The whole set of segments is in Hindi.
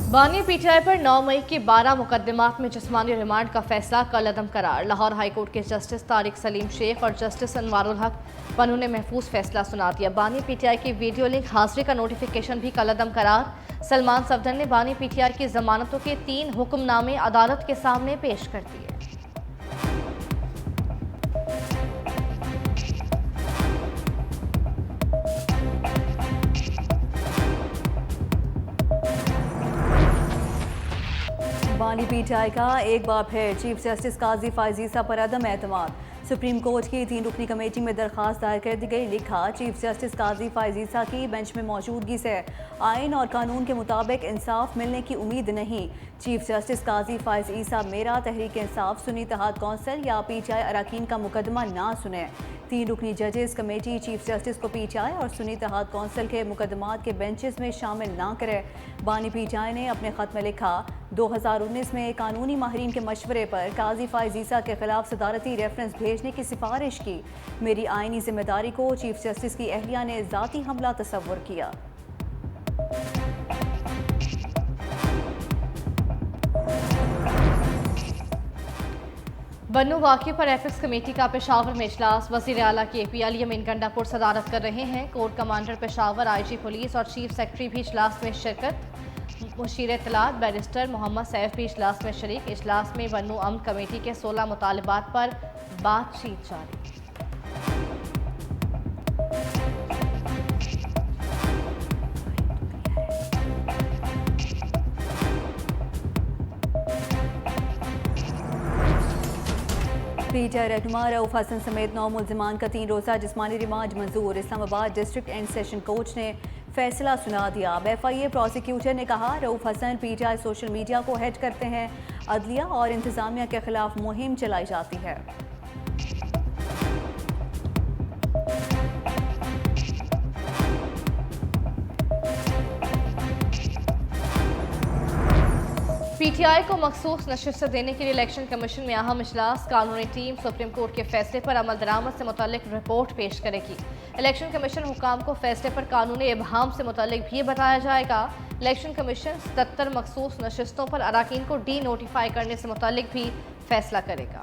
बानी पीटीआई पर 9 मई के 12 मुकदमात में जिस्मानी रिमांड का फैसला कल अदम करार। लाहौर हाईकोर्ट के जस्टिस तारिक सलीम शेख और जस्टिस अनवारुल हक पन्नू ने महफूज फैसला सुना दिया। बानी पीटीआई की वीडियो लिंक हाजिरी का नोटिफिकेशन भी कल अदम करार। सलमान सफदर ने बानी पीटीआई की जमानतों के 3 हुक्मनामे अदालत के सामने पेश कर दिए। बानी पीटीआई का एक बार फिर चीफ जस्टिस काजी फायज ईसा पर अदम एतमाद। सुप्रीम कोर्ट की 3 रुकनी कमेटी में दरखास्त दायर कर दी गई। लिखा, चीफ जस्टिस काजी फायज ईसा की बेंच में मौजूदगी से आइन और कानून के मुताबिक इंसाफ मिलने की उम्मीद नहीं। चीफ जस्टिस काजी फायज ईसा मेरा तहरीक इंसाफ सुन्नी इत्तेहाद कौंसिल या पीटीआई अरकान का मुकदमा ना सुने। 3 रुकनी जजेस कमेटी चीफ जस्टिस को पीटीआई और सुन्नी इत्तेहाद कौंसिल के मुकदमात के बेंचेस में शामिल ना करे। बानी पीटीआई ने अपने खत में लिखा, 2019 में कानूनी माहिरीन के मशवरे पर काजी फायज ईसा के खिलाफ सदारती रेफरेंस भेजने की सिफारिश की। मेरी आइनी जिम्मेदारी को चीफ जस्टिस की अहलिया ने ज़ाती हमला तस्वुर किया। बन्नू वाक़े पर एथिक्स कमेटी का पेशावर में इजलास। वज़ीर आला के पी अली अमीन गंडापुर सदारत कर रहे हैं। Court commander Peshawar, IG police और चीफ सेक्रेटरी भी इजलास में शिरकत। मुशीर इत्तलात बैरिस्टर मोहम्मद सैफ भी इजलास में शरीक। इजलास में बन्नू अमन कमेटी के 16 मुतालबात पर बातचीत जारी। पीटीआई रहनुमा रऊफ हसन समेत 9 मुल्जिमान का 3 रोज़ा जिस्मानी रिमांड मंजूर। Islamabad district and session court ने फैसला सुना दिया। एफआईए प्रोसिक्यूटर ने कहा, Rauf Hasan PTI social media को हैक करते हैं। अदलिया और इंतजामिया के खिलाफ मुहिम चलाई जाती है। पीटीआई को मखसूस नशिस्त देने के लिए इलेक्शन कमीशन में अहम इजलास। कानूनी टीम सुप्रीम कोर्ट के फैसले पर अमल दरामद से मुतल्लिक रिपोर्ट पेश करेगी। इलेक्शन कमीशन हुकाम को फैसले पर कानूनी इबहाम से मुतल्लिक भी बताया जाएगा। इलेक्शन कमीशन 77 मखसूस नशिस्तों पर अराकीन को डी नोटिफाई करने से मुतल्लिक भी फैसला करेगा।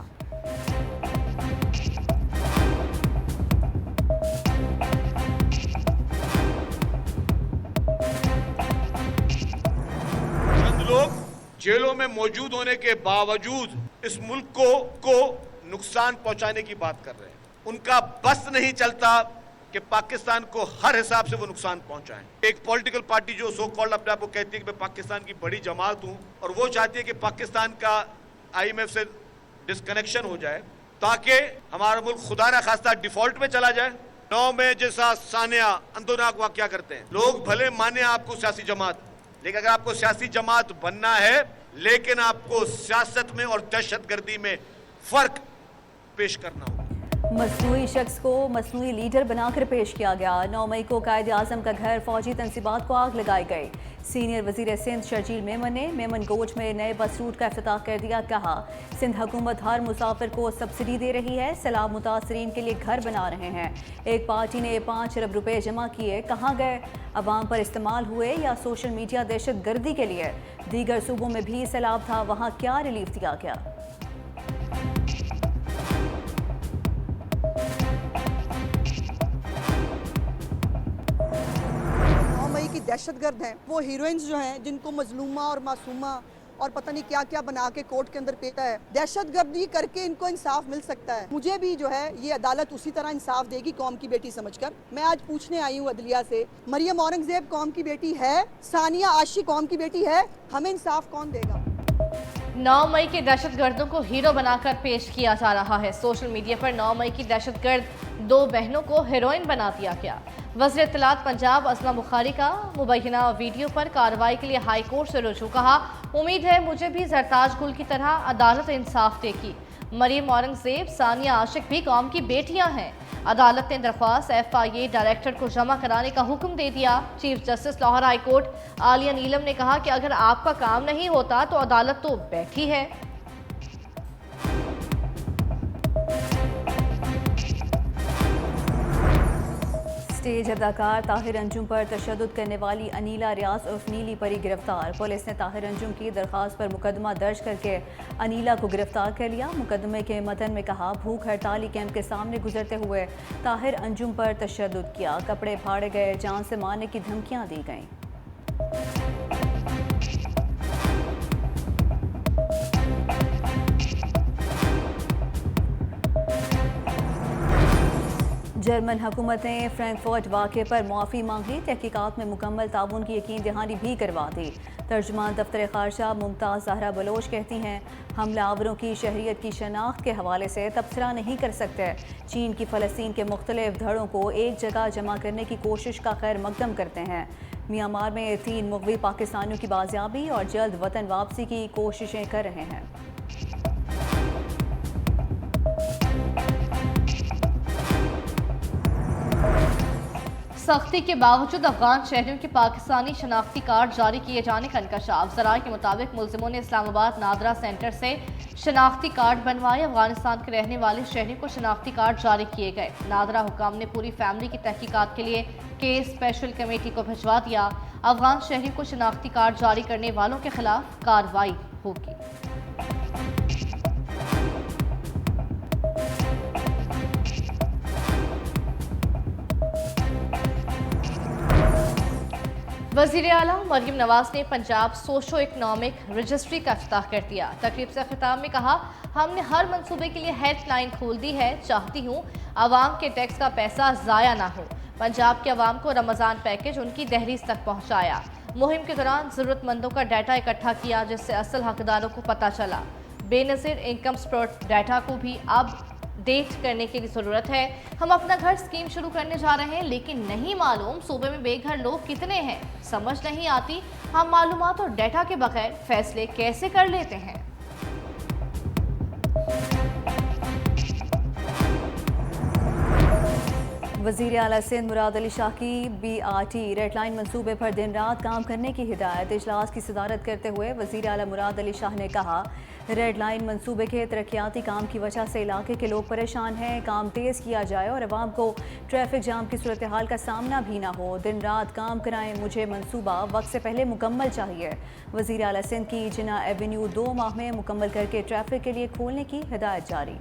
लोग जेलों में मौजूद होने के बावजूद इस मुल्क को नुकसान पहुंचाने की बात कर रहे हैं। उनका बस नहीं चलता कि पाकिस्तान को हर हिसाब से वो नुकसान पहुंचाएं। एक पॉलिटिकल पार्टी जो सो कॉल्ड अपने आप को कहती है कि मैं पाकिस्तान की बड़ी जमात हूं और वो चाहती है कि पाकिस्तान का आईएमएफ से डिस्कनेक्शन हो जाए ताकि हमारा मुल्क खुदा ना खास्ता डिफॉल्ट में चला जाए। 9 मई जैसा सानिया अंदोनाक वाकया करते हैं। लोग भले माने आपको सियासी जमात, लेकिन अगर आपको सियासी जमात बनना है, लेकिन आपको सियासत में और दहशतगर्दी में फर्क पेश करना होगा। मसनूई शख्स को मसनूई लीडर बनाकर पेश किया गया। 9 मई को कायद आजम का घर फौजी तनसीबात को आग लगाई गई। सीनियर वजीर सिंध शर्जील मेमन ने मेमन गोज में नए बस रूट का इफ्तिताह कर दिया। कहा, सिंध हुकूमत हर मुसाफिर को सब्सिडी दे रही है। सैलाब मुतासरीन के लिए घर बना रहे हैं। एक पार्टी ने 5 अरब रुपए जमा किए, कहाँ गए? अवाम पर इस्तेमाल हुए या सोशल मीडिया दहशत गर्दी के लिए? दीगर सूबों में भी सैलाब था, वहाँ क्या रिलीफ दिया गया? दहशतगर्द हैं, वो हीरोइंस जो हैं जिनको मजलूमा और मासूमा और पता नहीं क्या क्या बना के कोर्ट के अंदर पेटा है। दहशतगर्दी करके इनको इंसाफ मिल सकता है। मुझे भी जो है ये अदालत उसी तरह इंसाफ देगी कौम की बेटी समझकर। मैं आज पूछने आई हूँ अदलिया से, मरियम औरंगजेब कौम की बेटी है? सानिया आशी कौम की बेटी है? हमें इंसाफ कौन देगा? 9 मई के दहशतगर्दों को हीरो बनाकर पेश किया जा रहा है। सोशल मीडिया पर 9 मई की दहशतगर्द 2 बहनों को हीरोइन बना दिया गया। वज़ीर इत्तलात पंजाब असमा बुखारी का मुबैना वीडियो पर कार्रवाई के लिए हाई कोर्ट से रुजू। कहा, उम्मीद है मुझे भी जरताज गुल की तरह अदालत इंसाफ देगी। मरियम औरंगजेब, सानिया आशिक भी कौम की बेटियां हैं। अदालत ने दरख्वास्त एफआईए डायरेक्टर को जमा कराने का हुक्म दे दिया। Chief justice Lahore high court Aalia Neelam ने कहा कि अगर आपका काम नहीं होता तो अदालत तो बैठी है। स्टेज अदाकार ताहिर अंजुम पर तशद्दुद करने वाली अनीला रियाज उर्फ नीली परी गिरफ्तार। पुलिस ने ताहिर अंजुम की दरख्वास्त पर मुकदमा दर्ज करके अनीला को गिरफ्तार कर लिया। मुकदमे के मतन में कहा, भूख हड़ताली कैंप के सामने गुजरते हुए ताहिर अंजुम पर तशद्दुद किया, कपड़े फाड़े गए, जान से मारने की धमकियां दी गईं। जर्मन हुकूमत ने फ्रैंकफर्ट वाक़े पर मुआफ़ी मांगी, तहकीकात में मुकम्मल ताउन की यकीन दहानी भी करवा दी। तर्जुमान दफ्तर ख़ारजा मुमताज़ ज़हरा बलोच कहती हैं, हमलावरों की शहरियत की शनाख्त के हवाले से तबसरा नहीं कर सकते। चीन की फ़लस्तीन के मुख्तलिफ धड़ों को एक जगह जमा करने की कोशिश का खैर मकदम करते हैं। म्यांमार में 3 मुग़वी पाकिस्तानियों की बाजियाबी और जल्द वतन वापसी की कोशिशें कर रहे हैं। सख्ती के बावजूद अफगान शहरियों के पाकिस्तानी शनाख्ती कार्ड जारी किए जाने का इंकशाफ। ज़राए के मुताबिक मुलजिमों ने इस्लामाबाद नादरा सेंटर से शनाख्ती कार्ड बनवाए। अफगानिस्तान के रहने वाले शहरियों को शनाख्ती कार्ड जारी किए गए। नादरा हुकाम ने पूरी फैमिली की तहकीकात के लिए केस स्पेशल कमेटी को भिजवा दिया। अफगान शहरियों को शनाख्ती कार्ड जारी करने वालों के खिलाफ कार्रवाई होगी। वज़ीर आला मरीम नवाज ने पंजाब सोशो इकनॉमिक रजिस्ट्री का इफ्ताह कर दिया। तकरीब से खिताब में कहा, हमने हर मंसूबे के लिए हेल्पलाइन खोल दी है। चाहती हूँ आवाम के टैक्स का पैसा ज़ाया ना हो। पंजाब के अवाम को रमज़ान पैकेज उनकी दहलीज तक पहुँचाया। मुहिम के दौरान ज़रूरतमंदों का डाटा इकट्ठा किया, जिससे असल हकदारों को पता चला। बेनज़ीर इनकम सपोर्ट डाटा को भी अब डेट करने की ज़रूरत है। हम अपना घर स्कीम शुरू करने जा रहे हैं, लेकिन नहीं मालूम सूबे में बेघर लोग कितने हैं। समझ नहीं आती हम मालूमात और डाटा के बगैर फैसले कैसे कर लेते हैं। वज़ीर आला सिंध मुराद अली शाह की BRT रेड लाइन मनसूबे पर दिन रात काम करने की हिदायत। इजलास की सदारत करते हुए वज़ीर आला मुराद अली शाह ने कहा, रेड लाइन मनसूबे के तरक्याती काम की वजह से इलाके के लोग परेशान हैं। काम तेज़ किया जाए और अवाम को ट्रैफिक जाम की सूरत हाल का सामना भी ना हो। दिन रात काम कराएं। मुझे मनसूबा वक्त से पहले मुकम्मल चाहिए। वज़ीर आला सिंध की जिना एवेन्यू 2 माह में मुकम्मल करके ट्रैफिक के लिए खोलने की हिदायत जारी।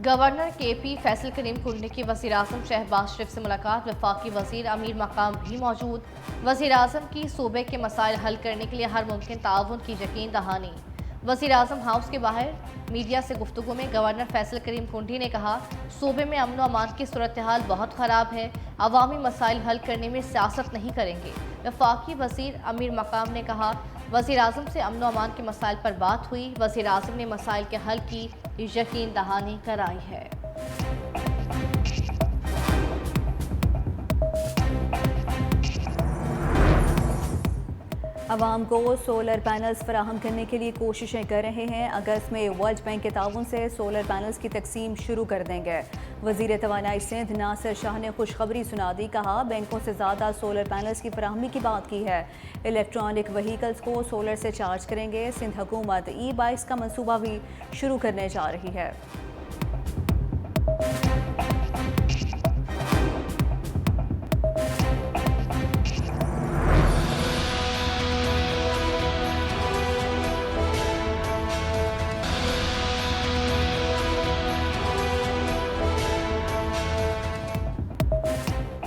गवर्नर KP फैसल करीम कुंडी की वज़ीर आज़म शहबाज शरीफ से मुलाकात। वफाकी वज़ीर अमीर मकाम भी मौजूद। वज़ीर आज़म की सूबे के मसाइल हल करने के लिए हर मुमकिन ताउन की यकीन दहानी। वज़ीर आज़म हाउस के बाहर मीडिया से गुफ्तगू में गवर्नर फैसल करीम कुंडी ने कहा, सूबे में अमन व अमान की सूरत हाल बहुत ख़राब है। अवामी मसाइल हल करने में सियासत नहीं करेंगे। वफाकी वज़ीर अमीर मकाम ने कहा, वज़ीर आज़म से अमन व अमान के मसाइल पर बात हुई। वज़ीर आज़म ने मसाइल के हल की यकीन दहानी कराई है। अवाम को सोलर पैनल्स फराहम करने के लिए कोशिशें कर रहे हैं। अगस्त में वर्ल्ड बैंक के ताउन से सोलर पैनल्स की तकसीम शुरू कर देंगे। वज़ीर तवानाई सिंध नासिर शाह ने खुशखबरी सुना दी। कहा, बैंकों से ज़्यादा सोलर पैनल्स की फराहमी की बात की है। इलेक्ट्रॉनिक व्हीकल्स को सोलर से चार्ज करेंगे। सिंध हुकूमत ई-बाइक्स का मनसूबा भी शुरू करने जा रही है।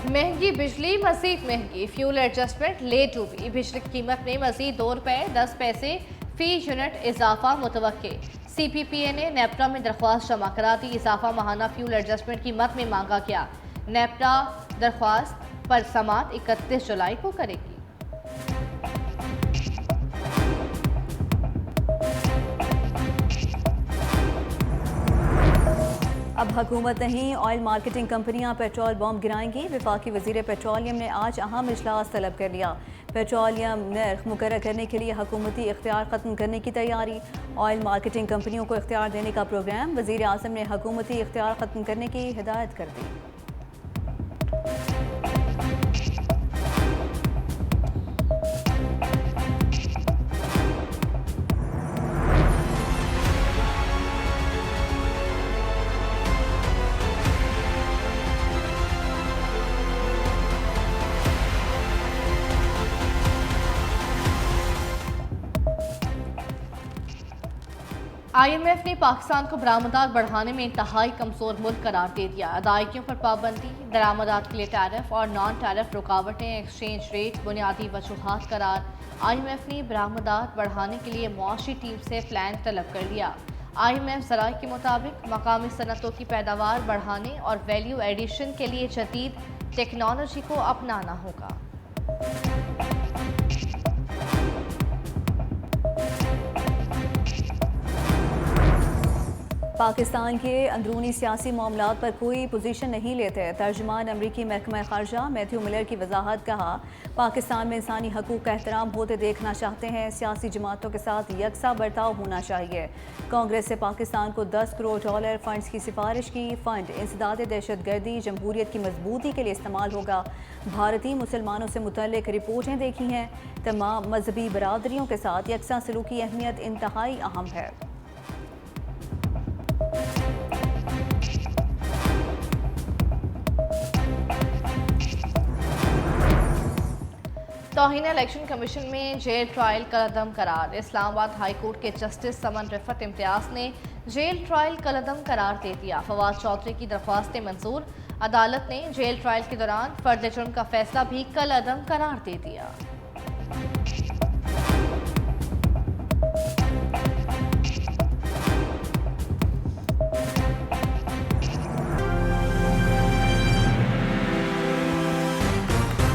महंगी बिजली मजीद महंगी, फ्यूल एडजस्टमेंट ले डूबी। बिजली की कीमत में मजीद 2 रुपये 10 पैसे फी यूनिट इजाफा मुतवक्के। CPPA ने नेप्टा में दरख्वास्त जमा करा दी। इजाफा माहाना फ्यूल एडजस्टमेंट कीमत में मांगा गया। नेप्टा दरख्वास्त पर समात 31 जुलाई को करेगी। अब हुकूमत नहीं, ऑयल मार्केटिंग कंपनियां पेट्रोल बम गिराएंगी। वफाकी वज़ीर पेट्रोलियम ने आज अहम इजलास तलब कर लिया। पेट्रोलियम नर्ख मुकर्रर करने के लिए हुकूमती इख्तियार ख़त्म करने की तैयारी। ऑयल मार्केटिंग कंपनियों को इख्तियार देने का प्रोग्राम। वज़ीर आज़म ने हुकूमती इख्तियार ख़त्म करने की हिदायत कर दी। IMF ने पाकिस्तान को बरामदात बढ़ाने में इंतहाई कमजोर मुल्क करार दे दिया। अदायगियों पर पाबंदी, दरामदात के लिए टैरिफ और नॉन टैरिफ रुकावटें, एक्सचेंज रेट बुनियादी वजूहात करार। IMF ने बरामदात बढ़ाने के लिए मुआशी टीम से प्लान तलब कर लिया। IMF ज़राए के मुताबिक मकामी सनतों की पैदावार बढ़ाने और वैल्यू एडिशन के लिए जदीद टेक्नोलॉजी को अपनाना होगा। पाकिस्तान के अंदरूनी सियासी मामलात पर कोई पोजीशन नहीं लेते। तर्जुमान अमरीकी महकमा ख़ारजा मैथ्यू मिलर की वजाहत। कहा, पाकिस्तान में इंसानी हकूक़ का एहतराम होते देखना चाहते हैं। सियासी जमातों के साथ यकसा बर्ताव होना चाहिए। कांग्रेस से पाकिस्तान को $10 करोड़ फ़ंड्स की सिफारिश की। फ़ंड इंसदाद दहशत गर्दी जमहूरियत की मजबूती के लिए इस्तेमाल होगा। भारतीय मुसलमानों से मुतल्लिक रिपोर्टें देखी हैं। तमाम मजहबी बरादरियों के साथ यकसा सलूक की अहमियत इंतहाई अहम है। तौहीन इलेक्शन कमीशन में जेल ट्रायल कलअदम करार। इस्लामाबाद हाई कोर्ट के जस्टिस समन रिफत इम्तियाज ने जेल ट्रायल कलअदम करार दे दिया। फवाद चौधरी की दरख्वास्तें मंजूर। अदालत ने जेल ट्रायल के दौरान फर्द जुर्म का फैसला भी कलअदम करार दे दिया।